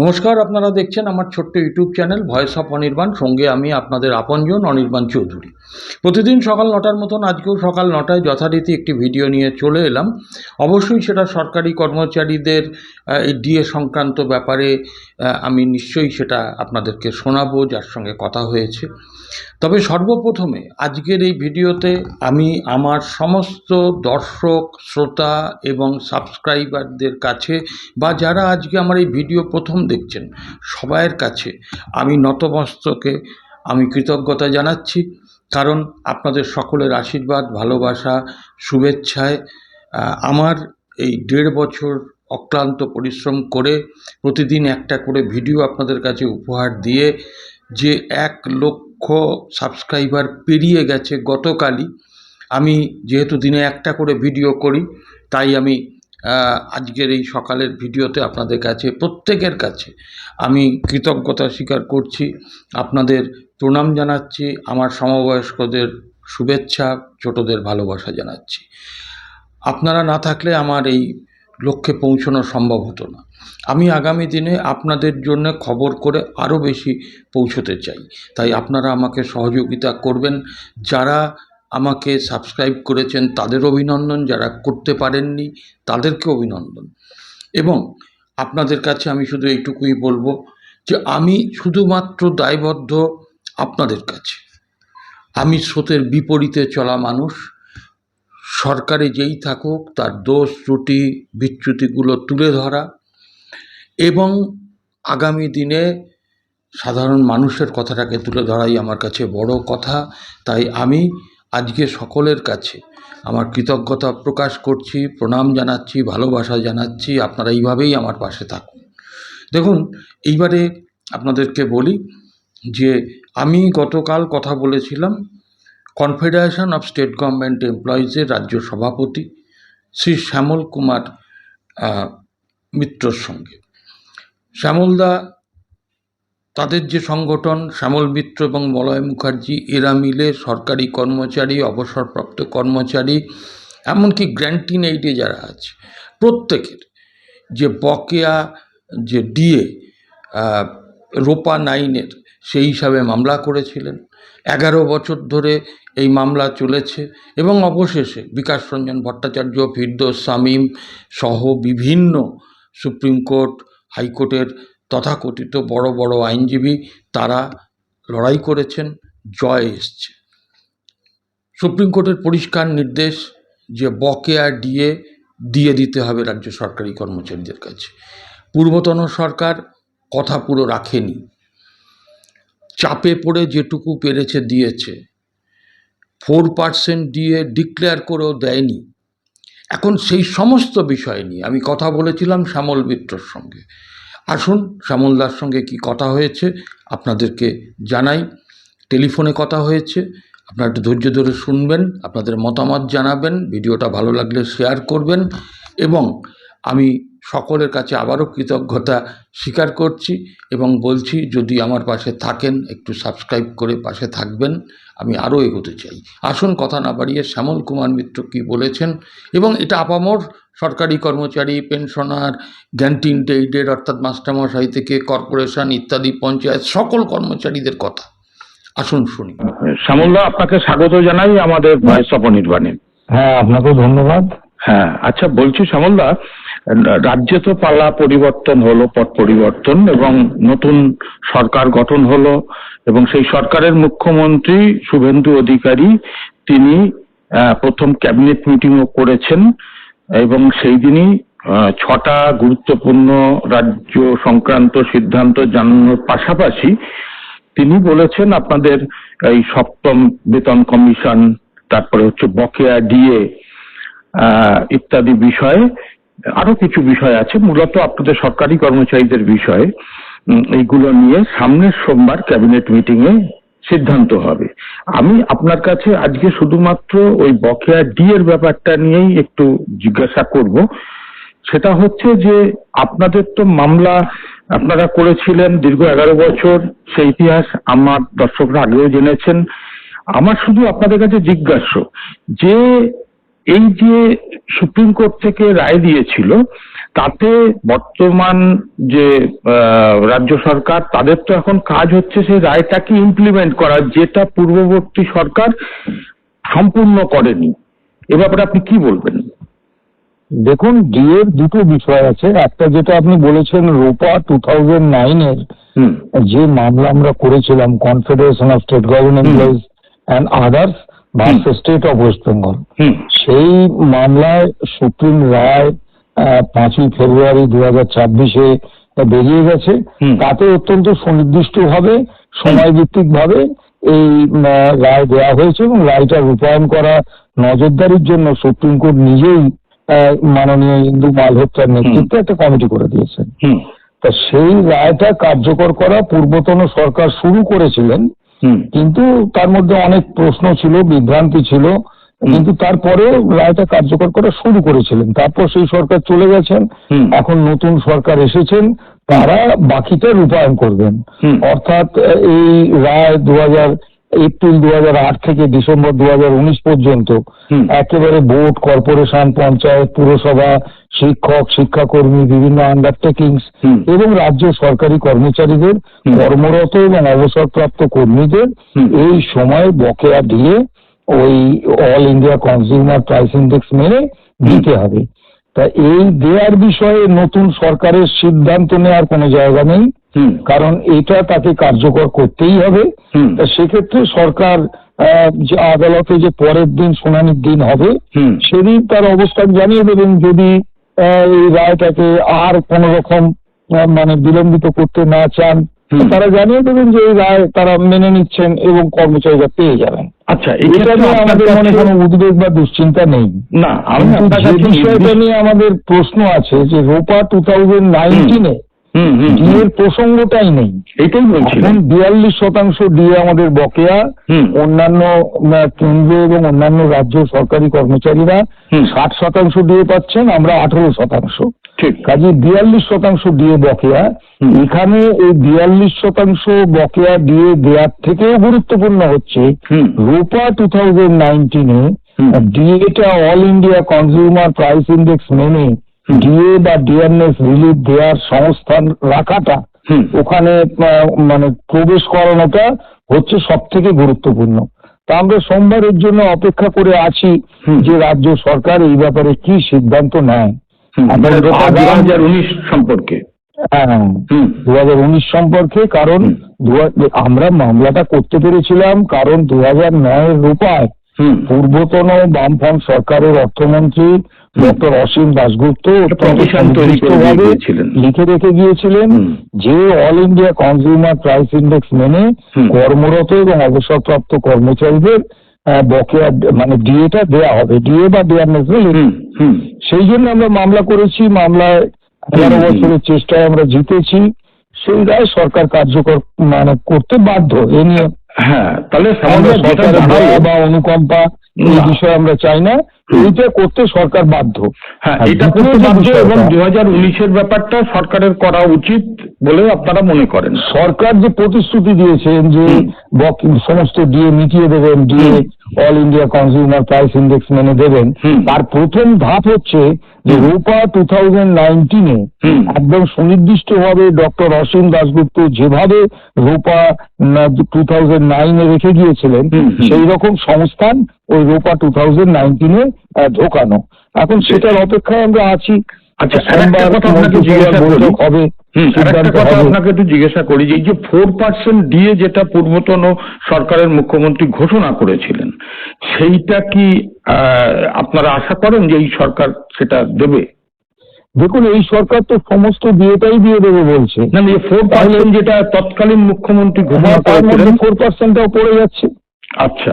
নমস্কার, আপনারা দেখছেন আমার ছোট্ট YouTube channel voice of Anirban. সঙ্গে আমি আপনাদের আপনজন অনির্বাণ চৌধুরী। প্রতিদিন সকাল 9টার মতন আজকেও সকাল 9টায় যথারীতি একটি ভিডিও নিয়ে চলে এলাম। অবশ্যই সেটা সরকারি কর্মচারীদের এই ডিএ সংক্রান্ত ব্যাপারে আমি নিশ্চয়ই সেটা আপনাদেরকে শোনাবো, যার সঙ্গে কথা হয়েছে। তবে সর্বপ্রথমে আজকের এই ভিডিওতে আমি আমার সমস্ত দর্শক, শ্রোতা এবং সাবস্ক্রাইবারদের কাছে, বা যারা আজকে আমার এই ভিডিও প্রথম দেখছেন, সবাইয়ের কাছে আমি নতমস্তকে আমি কৃতজ্ঞতা জানাচ্ছি। কারণ আপনাদের সকলের আশীর্বাদ, ভালোবাসা, শুভেচ্ছায় আমার এই 1.5 বছর অক্লান্ত পরিশ্রম করে প্রতিদিন একটা করে ভিডিও আপনাদের কাছে উপহার দিয়ে যে 1 লক্ষ সাবস্ক্রাইবার পেরিয়ে গেছে গতকালই। আমি যেহেতু দিনে একটা করে ভিডিও করি, তাই আমি আজকের এই সকালের ভিডিওতে আপনাদের কাছে, প্রত্যেকের কাছে আমি কৃতজ্ঞতা স্বীকার করছি, আপনাদের প্রণাম জানাচ্ছি, আমার সমবয়স্কদের শুভেচ্ছা, ছোটদের ভালোবাসা জানাচ্ছি। আপনারা না থাকলে আমার এই লক্ষ্যে পৌঁছানো সম্ভব হতো না। আমি আগামী দিনে আপনাদের জন্য খবর করে আরও বেশি পৌঁছতে চাই, তাই আপনারা আমাকে সহযোগিতা করবেন। যারা আমাকে সাবস্ক্রাইব করেছেন তাদের অভিনন্দন, যারা করতে পারেননি তাদেরকে অভিনন্দন। এবং আপনাদের কাছে আমি শুধু এইটুকুই বলবো যে আমি শুধুমাত্র দায়বদ্ধ আপনাদের কাছে। আমি স্রোতের বিপরীতে চলা মানুষ। সরকারে যেই থাকুক তার দোষ, ত্রুটি, বিচ্যুতিগুলো তুলে ধরা এবং আগামী দিনে সাধারণ মানুষের কথাটাকে তুলে ধরাই আমার কাছে বড় কথা। তাই আমি আজকে সকলের কাছে আমার কৃতজ্ঞতা প্রকাশ করছি, প্রণাম জানাচ্ছি, ভালোবাসা জানাচ্ছি। আপনারা এইভাবেই আমার পাশে থাকুন। দেখুন, এইবারে আপনাদেরকে বলি যে আমি গতকাল কথা বলেছিলাম কনফেডারেশন অফ স্টেট গভর্নমেন্ট এমপ্লয়িজের রাজ্য সভাপতি শ্রী শ্যামল কুমার মিত্রর সঙ্গে। শ্যামলদা, তাদের যে সংগঠন শ্যামল মিত্র এবং মলয় মুখার্জি, এরা মিলে সরকারি কর্মচারী, অবসরপ্রাপ্ত কর্মচারী, এমনকি গ্র্যান্টিন এইডে যারা আছে প্রত্যেকের যে বকেয়া যে ডিএ রোপা 9-এর, সেই হিসাবে মামলা করেছিলেন। 11 বছর ধরে এই মামলা চলেছে এবং অবশেষে বিকাশ রঞ্জন ভট্টাচার্য, ফিরদৌস শামীম সহ বিভিন্ন সুপ্রিম কোর্ট, হাইকোর্টের তথাকথিত বড় বড় আইনজীবী তারা লড়াই করেছেন, জয় এসছে। সুপ্রিম কোর্টের পরিষ্কার নির্দেশ যে বকেয়া ডিএ দিয়ে দিতে হবে রাজ্য সরকারি কর্মচারীদের কাছে। পূর্বতন সরকার কথা পুরো রাখেনি, চাপে পড়ে যেটুকু পেরেছে দিয়েছে। 4% ডিএ ডিক্লেয়ার করেও দেয়নি। এখন সেই সমস্ত বিষয় নিয়ে আমি কথা বলেছিলাম শ্যামল মিত্রর সঙ্গে। আসুন শ্যামলদার সঙ্গে কি কথা হয়েছে আপনাদেরকে জানাই। টেলিফোনে কথা হয়েছে, আপনারা একটু ধৈর্য ধরে শুনবেন, আপনাদের মতামত জানাবেন, ভিডিওটা ভালো লাগলে শেয়ার করবেন। এবং আমি সকলের কাছে আবারও কৃতজ্ঞতা স্বীকার করছি এবং বলছি যদি আমার পাশে থাকেন একটু সাবস্ক্রাইব করে পাশে থাকবেন, আমি আরও এগোতে চাই। আসুন কথা না বাড়িয়ে শ্যামল কুমার মিত্র কী বলেছেন, এবং এটা আপামর সরকারি কর্মচারী, পেনশনার, গ্র্যান্টিন এইডের অর্থাৎ মাস্টারমশাই থেকে কর্পোরেশন ইত্যাদি পঞ্চায়েত সকল কর্মচারীদের কথা। আসুন শুনি। শ্যামলদা, আপনাকে স্বাগত জানাই আমাদের ভয়েস অফ অনির্বাণে। হ্যাঁ, আপনাকেও ধন্যবাদ। হ্যাঁ, আচ্ছা বলছি শ্যামলদা, রাজ্যে তো পালা পরিবর্তন হলো, পট পরিবর্তন, এবং নতুন সরকার গঠন হলো এবং সেই সরকারের মুখ্যমন্ত্রী শুভেন্দু অধিকারী তিনি প্রথম ক্যাবিনেট মিটিংও করেছেন এবং সেই দিনই 6টা গুরুত্বপূর্ণ রাজ্য সংক্রান্ত সিদ্ধান্ত জানানোর পাশাপাশি তিনি বলেছেন আপনাদের এই 7ম বেতন কমিশন, তারপরে হচ্ছে বকেয়া ডিএ ইত্যাদি বিষয়ে আরো কিছু বিষয় আছে, মূলত আপনাদের সরকারি কর্মচারীদের বিষয়ে। এইগুলো নিয়ে সামনের সোমবার ক্যাবিনেট মিটিং এ সিদ্ধান্ত হবে। আমি আপনার কাছে আজকে শুধুমাত্র ওই বকেয়া ডিএর ব্যাপারটা নিয়েই একটু জিজ্ঞাসা করব। সেটা হচ্ছে যে আপনাদের তো মামলা আপনারা করেছিলেন দীর্ঘ 11 বছর, সেই ইতিহাস আমার দর্শকরা আগেও জেনেছেন। আমার শুধু আপনাদের কাছে জিজ্ঞাসা যে এই যে সুপ্রিম কোর্ট থেকে রায় দিয়েছিল তাতে বর্তমান যে রাজ্য সরকার, তাদের তো এখন কাজ হচ্ছে সেই রায়টাকে ইমপ্লিমেন্ট করা, যেটা পূর্ববর্তী সরকার সম্পূর্ণ করেনি। এ ব্যাপারে আপনি কি বলবেন? দেখুন, ডিএর দুটো বিষয় আছে। একটা যেটা আপনি বলেছেন, রোপা 2009-এর হুম যে মামলা আমরা করেছিলাম, confederation of state government employees and others versus state of West Bengal, হুম সেই মামলায় সুপ্রিম রায় 5ই ফেব্রুয়ারি 2024-এ বেরিয়ে গেছে। হুম। তাতে অত্যন্ত সুনির্দিষ্টভাবে, সময়ভিত্তিকভাবে এই রায় দেওয়া হয়েছে এবং রায়টা রূপায়ণ করা নজরদারির জন্য সুপ্রিম কোর্ট নিজেই মাননীয় ইন্দু মালহোত্রার নেতৃত্বে একটা কমিটি করে দিয়েছেন। হুম তা সেই রায়টা কার্যকর করা পূর্বতন সরকার শুরু করেছিলেন, হুম কিন্তু তার মধ্যে অনেক প্রশ্ন ছিল, বিভ্রান্তি ছিল, কিন্তু তারপরেও রায়টা কার্যকর করা শুরু করেছিলেন। তারপর সেই সরকার চলে গেছেন, হুম। এখন নতুন সরকার এসেছেন, তারা বাকিটা রূপায়ণ করবেন। হুম। অর্থাৎ এই রায় এপ্রিল 2008 থেকে ডিসেম্বর 2019 পর্যন্ত হুম। একেবারে বোর্ড, কর্পোরেশন, পঞ্চায়েত, পুরসভা, শিক্ষক, শিক্ষাকর্মী, বিভিন্ন আন্ডারটেকিংস হুম। এবং রাজ্য সরকারি কর্মচারীদের, হুম। কর্মরত এবং অবসরপ্রাপ্ত কর্মীদের হুম। এই সময় বকেয়া দিয়ে ওই all India consumer price index মেনে দিতে হবে। তা এই দেওয়ার বিষয়ে নতুন সরকারের সিদ্ধান্ত নেওয়ার কোনো জায়গা নেই, হুম। কারণ এটা তাকে কার্যকর করতেই হবে। হুম। তা সেক্ষেত্রে সরকার যে আদালতে যে পরের দিন শুনানির দিন হবে, হুম। সেদিন তার অবস্থান জানিয়ে দেবেন। যদি এই রায়টাকে আর কোন রকম মানে বিলম্বিত করতে না চান, হুম। তারা জানিয়ে দেবেন যে এই রায় তারা মেনে নিচ্ছেন এবং কর্মচারীরা পেয়ে যাবেন। আচ্ছা, এটা নিয়ে আমাদের মনে কোনো উদ্বেগ বা দুশ্চিন্তা নেই। না, আমি কিন্তু আপনার যে কাছে বিষয়টা নিয়ে আমাদের প্রশ্ন আছে যে রোপা 2019-এ ডিএর প্রসঙ্গটাই নেই। এটাই বলছিলাম। এখন 42% ডিএ আমাদের বকেয়া। হুম। অন্যান্য কেন্দ্র এবং অন্যান্য রাজ্য সরকারি কর্মচারীরা হুম। 60% ডিএ পাচ্ছেন, আমরা 18%। ঠিক। কাজে 42% ডিএ বকেয়া। হুম। এখানে এই 42% বকেয়া ডিএ দেওয়ার থেকেও গুরুত্বপূর্ণ হচ্ছে হুম। রোপা 2019-এ হুম। ডিএটা all India consumer price index মেনে হুম। ডিএ বা ডিআরএস রিলিফ দেওয়ার সংস্থান রাখাটা, হুম। ওখানে মানে প্রবেশ করানোটা হচ্ছে সব থেকে গুরুত্বপূর্ণ। তা আমরা সোমবারের জন্য অপেক্ষা করে আছি হুম। যে রাজ্য সরকার এই ব্যাপারে কি সিদ্ধান্ত নেয়। মানে রোপা আগাম- 2019 সম্পর্কে। হ্যাঁ, হুম। 2019 সম্পর্কে। কারণ আমরা মামলাটা করতে পেরেছিলাম কারণ 2009-এর রোপায় হুম। পূর্বতন বামফ্রন্ট সরকারের অর্থমন্ত্রী ডক্টর অসীম দাশগুপ্ত কমিশন তৈরি করে দিয়ে গিয়েছিলেন। লিখে রেখে গিয়েছিলেন হুম। যে all India consumer price index মেনে হুম। কর্মরত এবং অবসরপ্রাপ্ত কর্মচারীদের বকেয়া মানে ডিএটা দেওয়া হবে, ডিএ বা ডিআরএস। হুম। হুম। সেই জন্য আমরা মামলা করেছি। মামলায় 11 হুম। বছরের চেষ্টায় আমরা জিতেছি। সেই রায় সরকার কার্যকর মানে করতে বাধ্য। এ নিয়ে হ্যাঁ, তাহলে আমরা সামান্য যেটা সরকারের দাঁড়ালো, দয়া বা অনুকম্পা এই না। বিষয়ে আমরা চাই না। হুম। এইটা করতে সরকার বাধ্য। হ্যাঁ, আর এটা দ্বিতীয় করতে যে বাধ্য বিষয়টা, এবং 2019-এর ব্যাপারটা সরকারের করা উচিত বলে আপনারা মনে করেন। সরকার যে প্রতিশ্রুতি দিয়েছেন যে সমস্ত ডিএ মিটিয়ে দেবেন, DA all India consumer price index মেনে দেবেন, হুম। তার প্রথম ধাপ হচ্ছে যে রোপা 2019-এ হুম। একদম সুনির্দিষ্টভাবে ডক্টর অসীম দাশগুপ্ত যেভাবে রোপা 2009-এ রেখে গিয়েছিলেন, হুম। সেই রকম সংস্থান ওই রোপা 2019-এ ঢোকানো। এখন সেটার অপেক্ষায় আমরা আছি। আচ্ছা, আরেকটা কথা আপনাকে জিজ্ঞাসা করি। বৈঠক হবে, আরেকটা সিদ্ধান্ত কথা হবে। আপনাকে একটু জিজ্ঞাসা করি যে এই যে 4% ডিএ যেটা পূর্বতন সরকারের মুখ্যমন্ত্রী ঘোষণা করেছিলেন, সেইটা কি আপনারা আশা করেন যে এই সরকার সেটা দেবে? দেখুন, এই সরকার তো সমস্ত ডিএটাই দিয়ে দেবে বলছে। না, এই 4% যেটা তৎকালীন মুখ্যমন্ত্রী ঘোষণা তার মধ্যে করেছিলেন। 4%টাও পড়ে যাচ্ছে। আচ্ছা।